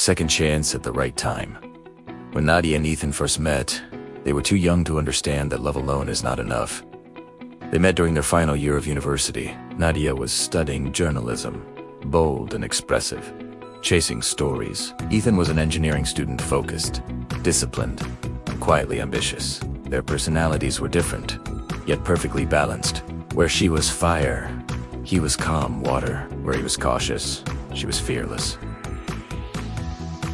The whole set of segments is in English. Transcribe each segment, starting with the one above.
second chance at the right time. When Nadia and Ethan first met, they were too young to understand that love alone is not enough. They met during their final year of university. Nadia was studying journalism, bold and expressive, chasing stories. Ethan was an engineering student, focused, disciplined, and quietly ambitious. Their personalities were different, yet perfectly balanced. Where she was fire, he was calm water. Where he was cautious, she was fearless.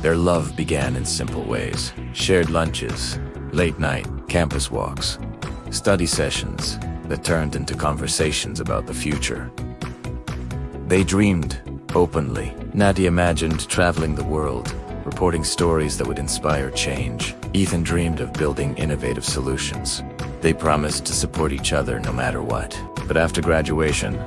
Their love began in simple ways: shared lunches, late night campus walks, study sessions that turned into conversations about the future. They dreamed openly. Nadia imagined traveling the world, reporting stories that would inspire change. Ethan dreamed of building innovative solutions. They promised to support each other no matter what. But after graduation,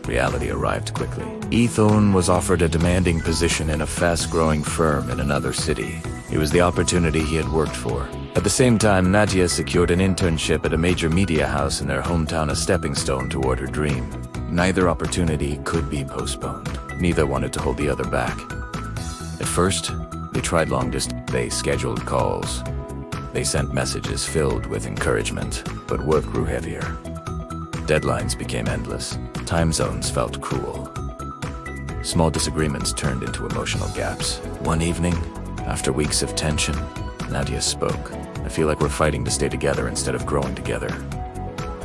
reality arrived quickly. Ethan was offered a demanding position in a fast-growing firm in another city. It was the opportunity he had worked for. At the same time, Nadia secured an internship at a major media house in their hometown, a stepping stone toward her dream. Neither opportunity could be postponed. Neither wanted to hold the other back. At first, they tried long distance. They scheduled calls. They sent messages filled with encouragement, but work grew heavier. Deadlines became endless. Time zones felt cruel. Small disagreements turned into emotional gaps. One evening, after weeks of tension, Nadia spoke. "I feel like we're fighting to stay together instead of growing together."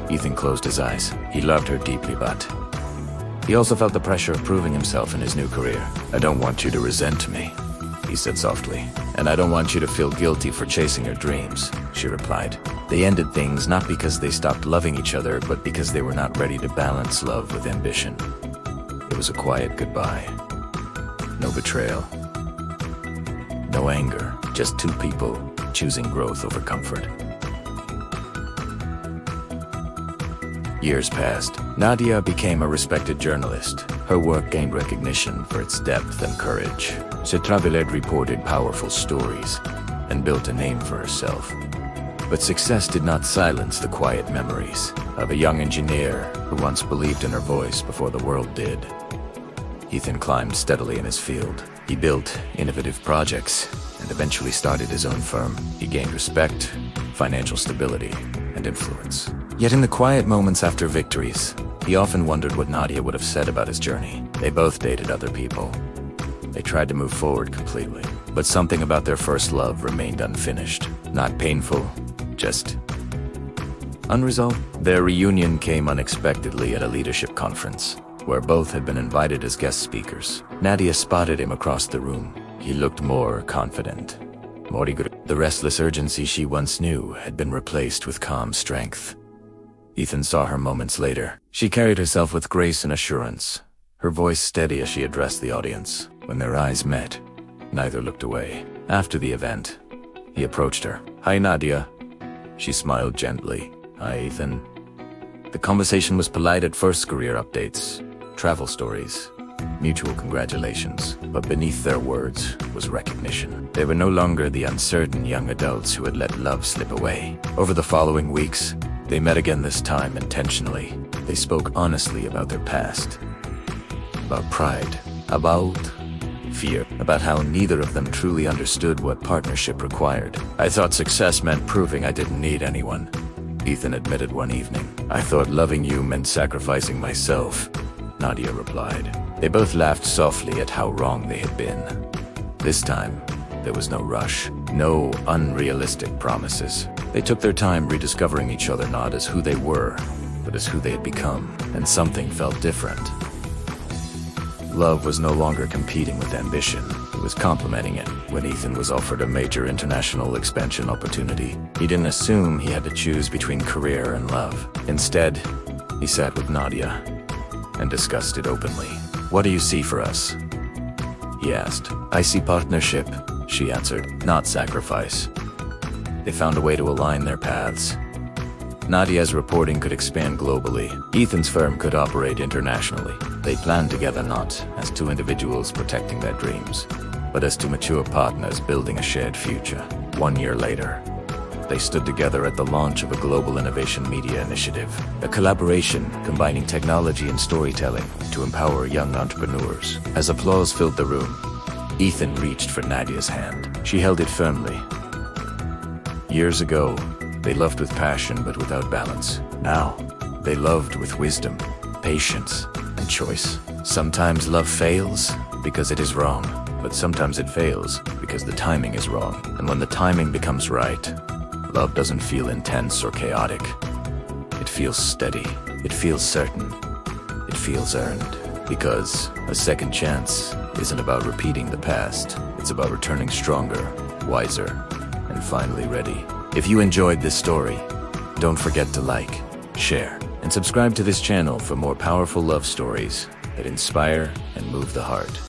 Ethan closed his eyes. He loved her deeply, but he also felt the pressure of proving himself in his new career. "I don't want you to resent me," he said softly. "And I don't want you to feel guilty for chasing your dreams," she replied. They ended things not because they stopped loving each other, but because they were not ready to balance love with ambition. It was a quiet goodbye. No betrayal. No anger. Just two people choosing growth over comfort. Years passed. Nadia became a respected journalist. Her work gained recognition for its depth and courage. She reported powerful stories and built a name for herself. But success did not silence the quiet memories of a young engineer who once believed in her voice before the world did. Ethan climbed steadily in his field. He built innovative projects and eventually started his own firm. He gained respect, financial stability, and influence. Yet in the quiet moments after victories, he often wondered what Nadia would have said about his journey. They both dated other people. They tried to move forward completely, but something about their first love remained unfinished. Not painful, just unresolved. Their reunion came unexpectedly at a leadership conference, where both had been invited as guest speakers. Nadia spotted him across the room. He looked more confident, more eager. The restless urgency she once knew had been replaced with calm strength. Ethan saw her moments later. She carried herself with grace and assurance, her voice steady as she addressed the audience. When their eyes met, neither looked away. After the event, he approached her. "Hi, Nadia." She smiled gently. "Hi, Ethan." The conversation was polite at first: career updates, travel stories, mutual congratulations. But beneath their words was recognition. They were no longer the uncertain young adults who had let love slip away. Over the following weeks, they met again, this time intentionally. They spoke honestly about their past, about pride, about fear, about how neither of them truly understood what partnership required. "I thought success meant proving I didn't need anyone," Ethan admitted one evening. "I thought loving you meant sacrificing myself," Nadia replied. They both laughed softly at how wrong they had been. This time, there was no rush, no unrealistic promises. They took their time rediscovering each other, not as who they were, but as who they had become, and something felt different. Love was no longer competing with ambition, it was complementing it. When Ethan was offered a major international expansion opportunity, he didn't assume he had to choose between career and love. Instead, he sat with Nadia and discussed it openly. "What do you see for us?" he asked. "I see partnership," she answered, "not sacrifice." They found a way to align their paths. Nadia's reporting could expand globally. Ethan's firm could operate internationally. They planned together not as two individuals protecting their dreams, but as two mature partners building a shared future. 1 year later, they stood together at the launch of a global innovation media initiative, a collaboration combining technology and storytelling to empower young entrepreneurs. As applause filled the room, Ethan reached for Nadia's hand. She held it firmly. Years ago, they loved with passion but without balance. Now, they loved with wisdom, patience, and choice. Sometimes love fails because it is wrong, but sometimes it fails because the timing is wrong. And when the timing becomes right, love doesn't feel intense or chaotic. It feels steady. It feels certain. It feels earned. Because a second chance isn't about repeating the past. It's about returning stronger, wiser, and finally ready. If you enjoyed this story, don't forget to like, share, and subscribe to this channel for more powerful love stories that inspire and move the heart.